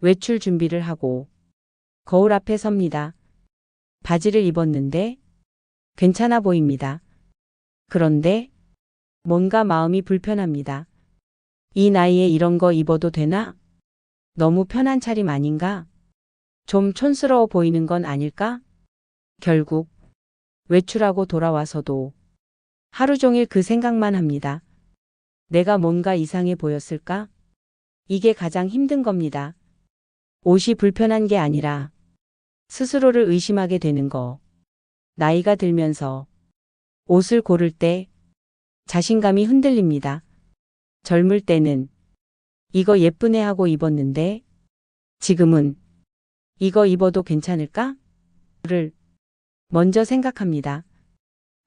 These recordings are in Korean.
외출 준비를 하고 거울 앞에 섭니다. 바지를 입었는데 괜찮아 보입니다. 그런데 뭔가 마음이 불편합니다. 이 나이에 이런 거 입어도 되나? 너무 편한 차림 아닌가? 좀 촌스러워 보이는 건 아닐까? 결국 외출하고 돌아와서도 하루 종일 그 생각만 합니다. 내가 뭔가 이상해 보였을까? 이게 가장 힘든 겁니다. 옷이 불편한 게 아니라 스스로를 의심하게 되는 거. 나이가 들면서 옷을 고를 때 자신감이 흔들립니다. 젊을 때는 이거 예쁘네 하고 입었는데 지금은 이거 입어도 괜찮을까? 를 먼저 생각합니다.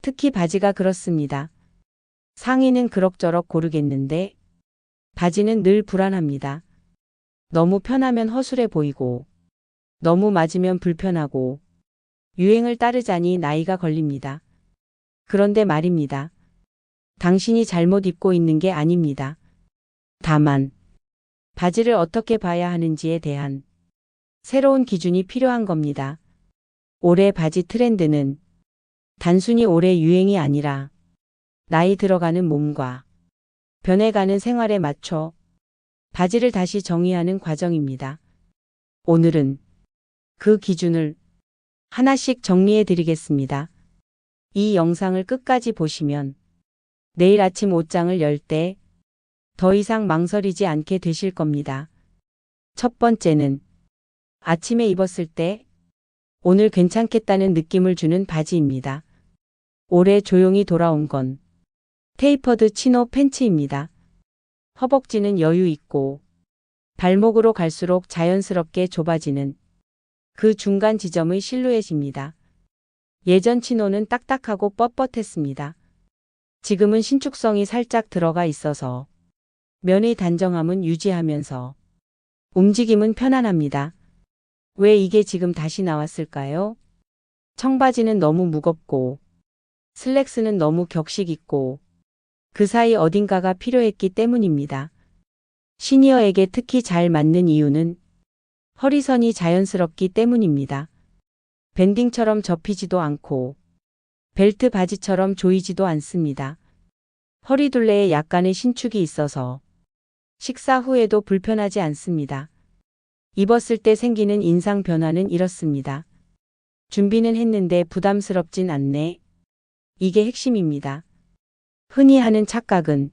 특히 바지가 그렇습니다. 상의는 그럭저럭 고르겠는데 바지는 늘 불안합니다. 너무 편하면 허술해 보이고 너무 맞으면 불편하고 유행을 따르자니 나이가 걸립니다. 그런데 말입니다. 당신이 잘못 입고 있는 게 아닙니다. 다만 바지를 어떻게 봐야 하는지에 대한 새로운 기준이 필요한 겁니다. 올해 바지 트렌드는 단순히 올해 유행이 아니라 나이 들어가는 몸과 변해가는 생활에 맞춰 바지를 다시 정의하는 과정입니다. 오늘은 그 기준을 하나씩 정리해 드리겠습니다. 이 영상을 끝까지 보시면 내일 아침 옷장을 열 때 더 이상 망설이지 않게 되실 겁니다. 첫 번째는 아침에 입었을 때 오늘 괜찮겠다는 느낌을 주는 바지입니다. 올해 조용히 돌아온 건 테이퍼드 치노 팬츠입니다. 허벅지는 여유 있고 발목으로 갈수록 자연스럽게 좁아지는 그 중간 지점의 실루엣입니다. 예전 치노는 딱딱하고 뻣뻣했습니다. 지금은 신축성이 살짝 들어가 있어서 면의 단정함은 유지하면서 움직임은 편안합니다. 왜 이게 지금 다시 나왔을까요? 청바지는 너무 무겁고 슬랙스는 너무 격식 있고 그 사이 어딘가가 필요했기 때문입니다. 시니어에게 특히 잘 맞는 이유는 허리선이 자연스럽기 때문입니다. 밴딩처럼 접히지도 않고 벨트 바지처럼 조이지도 않습니다. 허리둘레에 약간의 신축이 있어서 식사 후에도 불편하지 않습니다. 입었을 때 생기는 인상 변화는 이렇습니다. 준비는 했는데 부담스럽진 않네. 이게 핵심입니다. 흔히 하는 착각은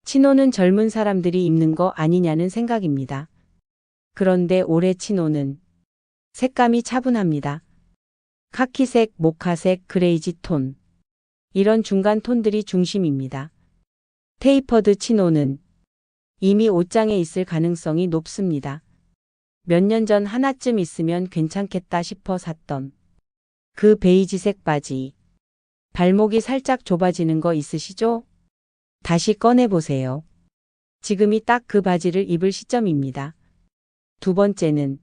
치노는 젊은 사람들이 입는 거 아니냐는 생각입니다. 그런데 올해 치노는 색감이 차분합니다. 카키색, 모카색, 그레이지 톤. 이런 중간 톤들이 중심입니다. 테이퍼드 치노는 이미 옷장에 있을 가능성이 높습니다. 몇 년 전 하나쯤 있으면 괜찮겠다 싶어 샀던 그 베이지색 바지. 발목이 살짝 좁아지는 거 있으시죠? 다시 꺼내보세요. 지금이 딱 그 바지를 입을 시점입니다. 두 번째는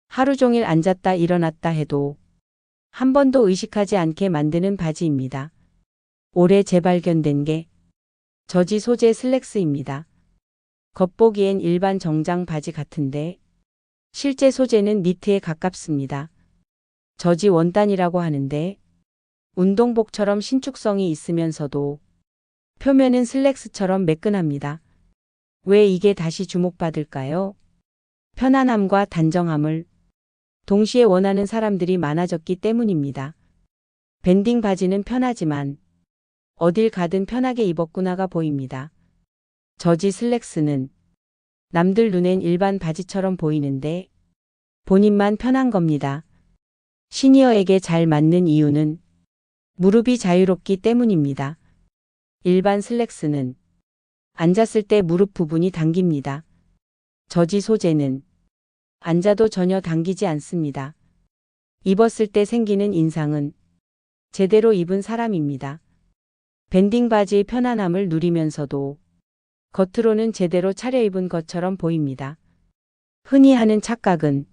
하루 종일 앉았다 일어났다 해도 한 번도 의식하지 않게 만드는 바지입니다. 올해 재발견된 게 저지 소재 슬랙스입니다. 겉보기엔 일반 정장 바지 같은데 실제 소재는 니트에 가깝습니다. 저지 원단이라고 하는데 운동복처럼 신축성이 있으면서도 표면은 슬랙스처럼 매끈합니다. 왜 이게 다시 주목받을까요? 편안함과 단정함을 동시에 원하는 사람들이 많아졌기 때문입니다. 밴딩 바지는 편하지만 어딜 가든 편하게 입었구나가 보입니다. 저지 슬랙스는 남들 눈엔 일반 바지처럼 보이는데 본인만 편한 겁니다. 시니어에게 잘 맞는 이유는 무릎이 자유롭기 때문입니다. 일반 슬랙스는 앉았을 때 무릎 부분이 당깁니다. 저지 소재는 앉아도 전혀 당기지 않습니다. 입었을 때 생기는 인상은 제대로 입은 사람입니다. 밴딩 바지의 편안함을 누리면서도 겉으로는 제대로 차려입은 것처럼 보입니다. 흔히 하는 착각은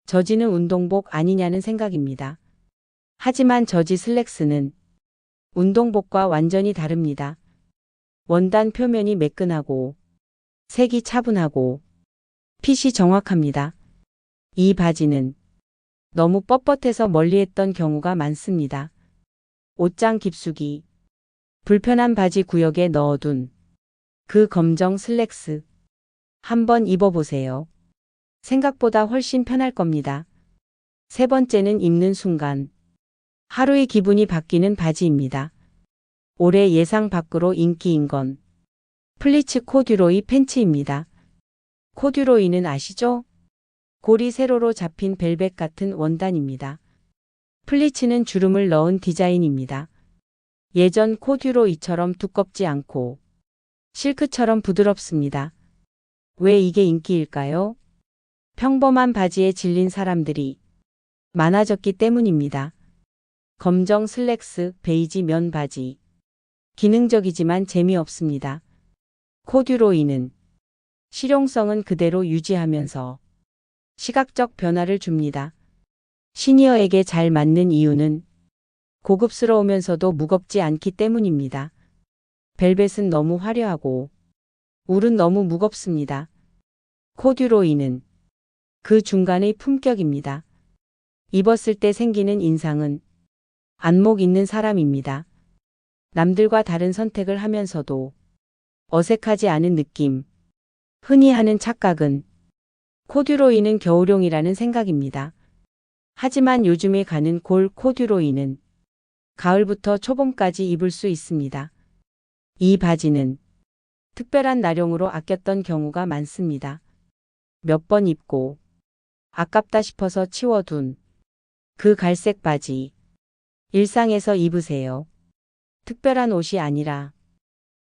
저지는 운동복 아니냐는 생각입니다. 하지만 저지 슬랙스는 운동복과 완전히 다릅니다. 원단 표면이 매끈하고 색이 차분하고 핏이 정확합니다. 이 바지는 너무 뻣뻣해서 멀리했던 경우가 많습니다. 옷장 깊숙이 불편한 바지 구역에 넣어둔 그 검정 슬랙스 한번 입어보세요. 생각보다 훨씬 편할 겁니다. 세 번째는 입는 순간 하루의 기분이 바뀌는 바지입니다. 올해 예상 밖으로 인기인 건 플리츠 코듀로이 팬츠입니다. 코듀로이는 아시죠? 골이 세로로 잡힌 벨벳 같은 원단입니다. 플리츠는 주름을 넣은 디자인입니다. 예전 코듀로이처럼 두껍지 않고 실크처럼 부드럽습니다. 왜 이게 인기일까요? 평범한 바지에 질린 사람들이 많아졌기 때문입니다. 검정 슬랙스, 베이지 면 바지. 기능적이지만 재미없습니다. 코듀로이는 실용성은 그대로 유지하면서 시각적 변화를 줍니다. 시니어에게 잘 맞는 이유는 고급스러우면서도 무겁지 않기 때문입니다. 벨벳은 너무 화려하고 울은 너무 무겁습니다. 코듀로이는 그 중간의 품격입니다. 입었을 때 생기는 인상은 안목 있는 사람입니다. 남들과 다른 선택을 하면서도 어색하지 않은 느낌. 흔히 하는 착각은 코듀로이는 겨울용이라는 생각입니다. 하지만 요즘에 가는 골 코듀로이는 가을부터 초봄까지 입을 수 있습니다. 이 바지는 특별한 날용으로 아꼈던 경우가 많습니다. 몇 번 입고 아깝다 싶어서 치워둔 그 갈색 바지. 일상에서 입으세요. 특별한 옷이 아니라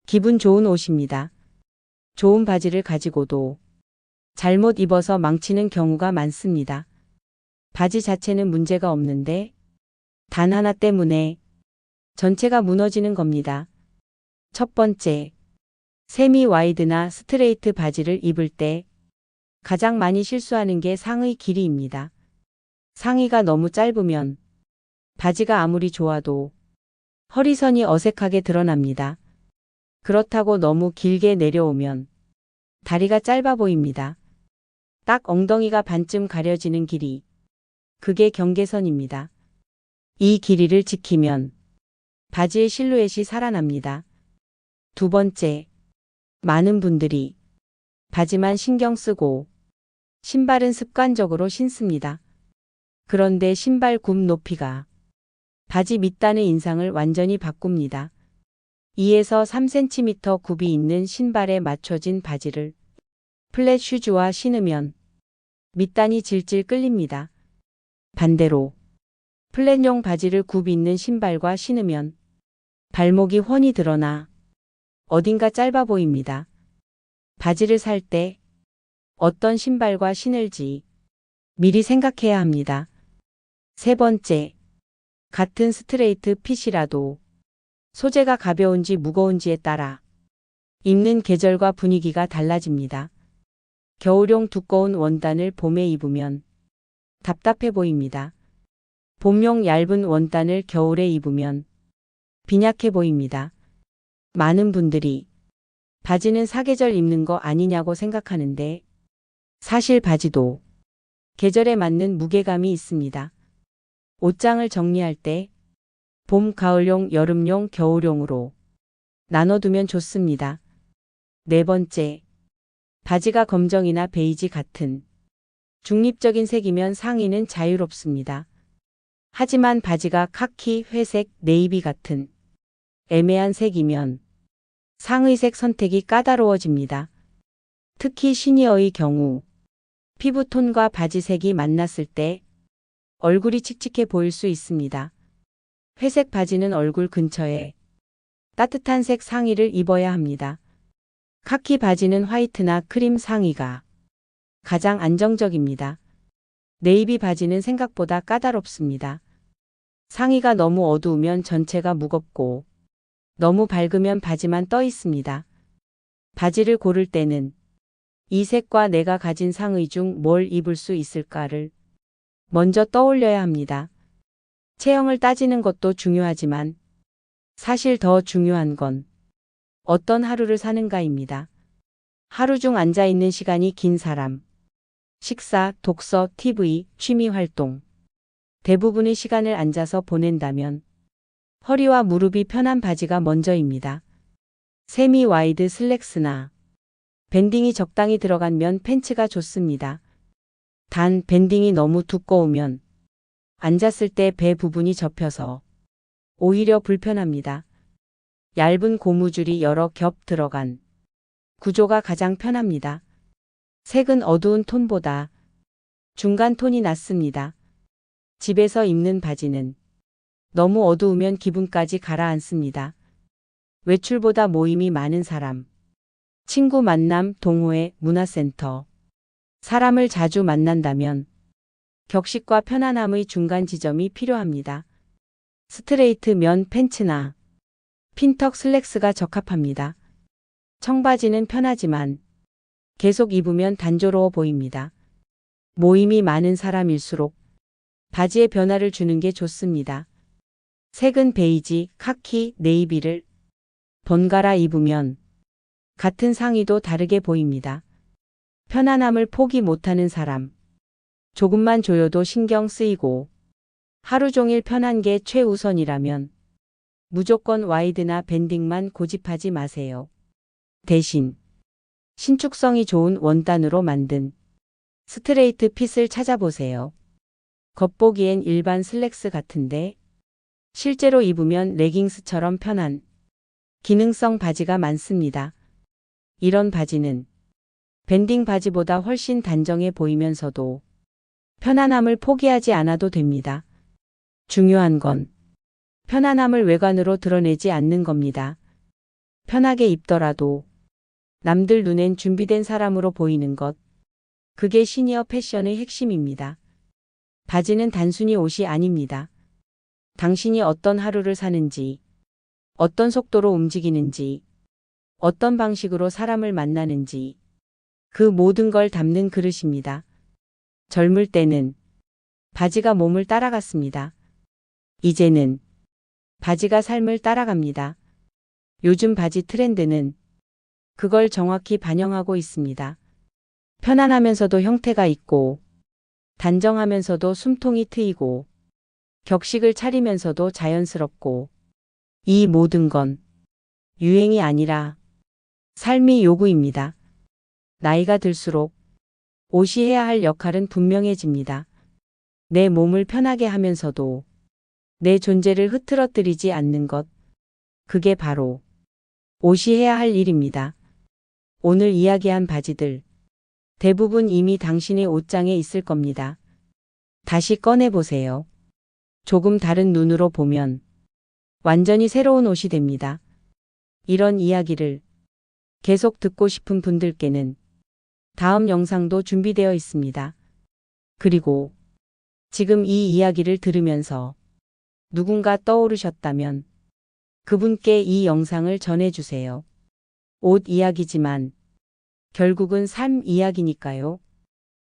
기분 좋은 옷입니다. 좋은 바지를 가지고도 잘못 입어서 망치는 경우가 많습니다. 바지 자체는 문제가 없는데 단 하나 때문에 전체가 무너지는 겁니다. 첫 번째, 세미 와이드나 스트레이트 바지를 입을 때 가장 많이 실수하는 게 상의 길이입니다. 상의가 너무 짧으면 바지가 아무리 좋아도 허리선이 어색하게 드러납니다. 그렇다고 너무 길게 내려오면 다리가 짧아 보입니다. 딱 엉덩이가 반쯤 가려지는 길이. 그게 경계선입니다. 이 길이를 지키면 바지의 실루엣이 살아납니다. 두 번째, 많은 분들이 바지만 신경 쓰고 신발은 습관적으로 신습니다. 그런데 신발 굽 높이가 바지 밑단의 인상을 완전히 바꿉니다. 2에서 3cm 굽이 있는 신발에 맞춰진 바지를 플랫 슈즈와 신으면 밑단이 질질 끌립니다. 반대로 플랫용 바지를 굽 있는 신발과 신으면 발목이 훤히 드러나 어딘가 짧아 보입니다. 바지를 살 때 어떤 신발과 신을지 미리 생각해야 합니다. 세 번째, 같은 스트레이트 핏이라도 소재가 가벼운지 무거운지에 따라 입는 계절과 분위기가 달라집니다. 겨울용 두꺼운 원단을 봄에 입으면 답답해 보입니다. 봄용 얇은 원단을 겨울에 입으면 빈약해 보입니다. 많은 분들이 바지는 사계절 입는 거 아니냐고 생각하는데 사실 바지도 계절에 맞는 무게감이 있습니다. 옷장을 정리할 때 봄, 가을용, 여름용, 겨울용으로 나눠두면 좋습니다. 네 번째, 바지가 검정이나 베이지 같은 중립적인 색이면 상의는 자유롭습니다. 하지만 바지가 카키, 회색, 네이비 같은 애매한 색이면 상의색 선택이 까다로워집니다. 특히 시니어의 경우 피부톤과 바지색이 만났을 때 얼굴이 칙칙해 보일 수 있습니다. 회색 바지는 얼굴 근처에 따뜻한 색 상의를 입어야 합니다. 카키 바지는 화이트나 크림 상의가 가장 안정적입니다. 네이비 바지는 생각보다 까다롭습니다. 상의가 너무 어두우면 전체가 무겁고 너무 밝으면 바지만 떠 있습니다. 바지를 고를 때는 이 색과 내가 가진 상의 중 뭘 입을 수 있을까를 먼저 떠올려야 합니다. 체형을 따지는 것도 중요하지만 사실 더 중요한 건 어떤 하루를 사는가입니다. 하루 중 앉아 있는 시간이 긴 사람, 식사, 독서, TV, 취미 활동. 대부분의 시간을 앉아서 보낸다면 허리와 무릎이 편한 바지가 먼저입니다. 세미 와이드 슬랙스나 밴딩이 적당히 들어간 면 팬츠가 좋습니다. 단 밴딩이 너무 두꺼우면 앉았을 때 배 부분이 접혀서 오히려 불편합니다. 얇은 고무줄이 여러 겹 들어간 구조가 가장 편합니다. 색은 어두운 톤보다 중간 톤이 낫습니다. 집에서 입는 바지는 너무 어두우면 기분까지 가라앉습니다. 외출보다 모임이 많은 사람, 친구 만남, 동호회, 문화센터. 사람을 자주 만난다면 격식과 편안함의 중간 지점이 필요합니다. 스트레이트 면 팬츠나 핀턱 슬랙스가 적합합니다. 청바지는 편하지만 계속 입으면 단조로워 보입니다. 모임이 많은 사람일수록 바지에 변화를 주는 게 좋습니다. 색은 베이지, 카키, 네이비를 번갈아 입으면 같은 상의도 다르게 보입니다. 편안함을 포기 못하는 사람. 조금만 조여도 신경 쓰이고 하루 종일 편한 게 최우선이라면 무조건 와이드나 밴딩만 고집하지 마세요. 대신 신축성이 좋은 원단으로 만든 스트레이트 핏을 찾아보세요. 겉보기엔 일반 슬랙스 같은데 실제로 입으면 레깅스처럼 편한 기능성 바지가 많습니다. 이런 바지는 밴딩 바지보다 훨씬 단정해 보이면서도 편안함을 포기하지 않아도 됩니다. 중요한 건 편안함을 외관으로 드러내지 않는 겁니다. 편하게 입더라도 남들 눈엔 준비된 사람으로 보이는 것. 그게 시니어 패션의 핵심입니다. 바지는 단순히 옷이 아닙니다. 당신이 어떤 하루를 사는지, 어떤 속도로 움직이는지, 어떤 방식으로 사람을 만나는지, 그 모든 걸 담는 그릇입니다. 젊을 때는 바지가 몸을 따라갔습니다. 이제는 바지가 삶을 따라갑니다. 요즘 바지 트렌드는 그걸 정확히 반영하고 있습니다. 편안하면서도 형태가 있고, 단정하면서도 숨통이 트이고, 격식을 차리면서도 자연스럽고, 이 모든 건 유행이 아니라 삶의 요구입니다. 나이가 들수록 옷이 해야 할 역할은 분명해집니다. 내 몸을 편하게 하면서도 내 존재를 흐트러뜨리지 않는 것. 그게 바로 옷이 해야 할 일입니다. 오늘 이야기한 바지들 대부분 이미 당신의 옷장에 있을 겁니다. 다시 꺼내보세요. 조금 다른 눈으로 보면 완전히 새로운 옷이 됩니다. 이런 이야기를 계속 듣고 싶은 분들께는 다음 영상도 준비되어 있습니다. 그리고 지금 이 이야기를 들으면서 누군가 떠오르셨다면 그분께 이 영상을 전해주세요. 옷 이야기지만 결국은 삶 이야기니까요.